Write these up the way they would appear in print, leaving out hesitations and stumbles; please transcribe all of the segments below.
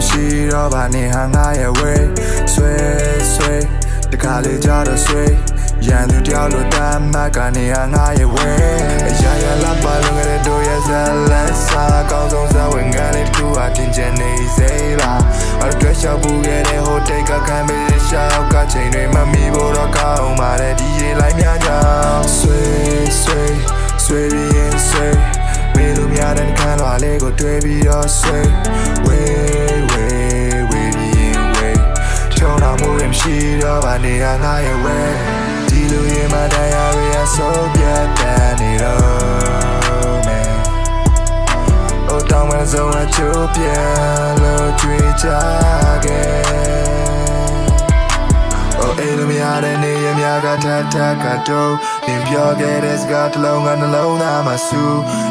MC တော့ဘာနေဟာငါရဲ့ဝေးဆွေတခါလေကြတော့ဆွေရန်သူတယောက်လိုတမ်းမှတ်ကနေဟာငါရဲ့ဝေးအရာရာလာပါလုံးကလေးတို့ရဲ့ဇလက်စာကောင်းဆုံးဇဝင်ငန်းလေးတစ်ခုအချင်းချင်းနေစေပါအတွေ့ရှောက်ဘူးခဲ့တဲ့ဟိုတိတ်ကခံပြီးရှောက်ကချိန်တွေမမီဖို့တော့ကောင်းပါတယ်ဒီရေလိုက်များကြောင်ဆွေပြီးရင်ဆွေမေလိုများတဲ့ခံလွာလေးကိုတွေ့ပြီးတော့ဆွေဝေးပြီးရင်ဝေးချုံတော်မှုရင်ရှိတော့ဘာနေရငါရဲ့ဝေးဒီလိုရင်မတရားရဆိုပြတ်တဲ့နေတော့မယ်အိုတောင်းမစုံအချိုးပြလို့ကြွေးကြခဲ့အိမ်မရတဲ့နေရမြကထကတော့နင်ပြောခဲ့တဲ့စကားတစ်လုံးကနှလုံးသားမှာဆူ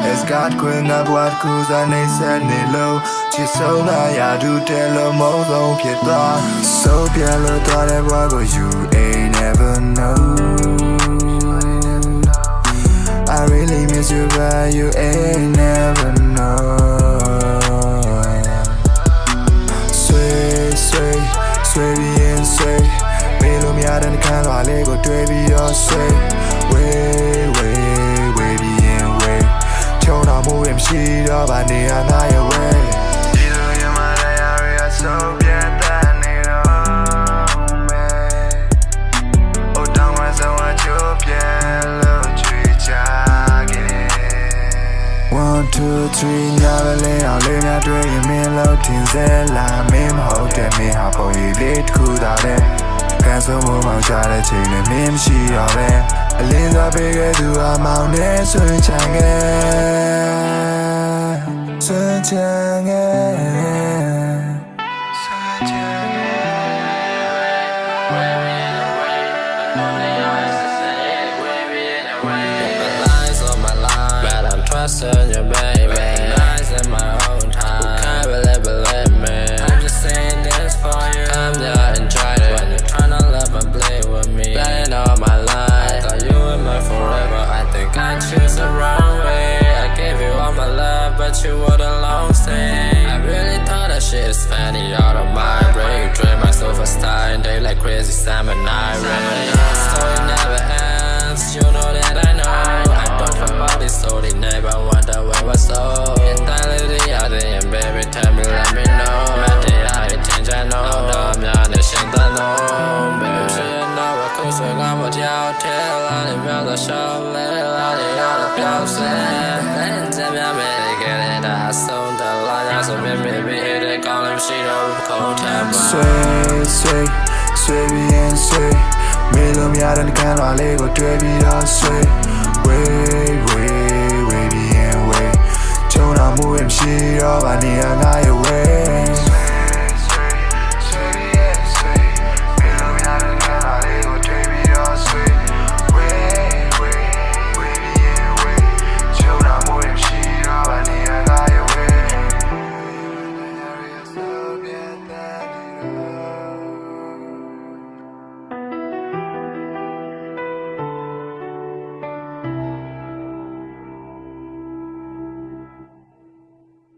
It's got ခွင့်ကဘဝတစ်ခုစားနေဆက်နေလို့ချစ်ဆုံးလာရတူတယ်လို့မဟုတ်ဆုံးဖြစ်သွားဆိုပြလို့သွားတဲ့ဘဝကို You ain't never know I really miss you but you ain't never know Sway bien swayမေလိုများတဲ့ခံလွာလေးကိုတွေ့ပြီးတော့ဆွေးဝေးပြီးရင်ဝေးချုံတော်မှုရင်မရှိတော့ဘာနေရငါရဲ့ဝေးဒီလိုရမလာရရဆိုပြတ်တဲ့နေတော့မယ်အိုတောင်းမစုံအချိုးပြဲလို့ကြွေးကြခဲ့ 1 2 3ညာလေးအောင်လေးများတွေ့ရင်မင်းလို့ထင်စေလားမင်းမဟုတ်တဲ့မင်းဟာပုံရိပ်လေးတစ်ခုသာပဲကန်ဆုံးမမောင်ချတဲ့ချိန်နဲ့မင်းမရှိတော့ပဲအလင်းစားပေးခဲ့သူအမောင်နဲ့ဆွေးချန်ခဲ့Trusting you, baby. Lies in my own time. You can't believe me. I'm just saying this for you. Come down and try it. When you're trying to love and play with me, playing all my life. I thought you were mine forever. I think I choose the wrong way. I gave you all my love, but you wouldn't long stay. I really thought that shit is funny out of my brain. You drain my superstar and they like crazy salmon night rain. Story never ends. You know that I know. I don't fuck about this, so they never wonder where we're so. In that little other and baby, tell me, let me know. My day I change, I know. I'm not a shit, I know. Baby, you know what cool, so I'm what y'all tell. I didn't build a show, let it out, they all the pills. And tell me, I'm ready to get it. I sold the line, so baby, hit it, call him, she don't cold time. Sway bien swayမေလိုများတဲ့ခံလွာလေးကိုတွေ့ပြီးတော့ဆွေးဝေးပြီးရင်ဝေးချုံတော်မှုရင်မရှိတော့ဘာနေရငါရဲ့ဝေး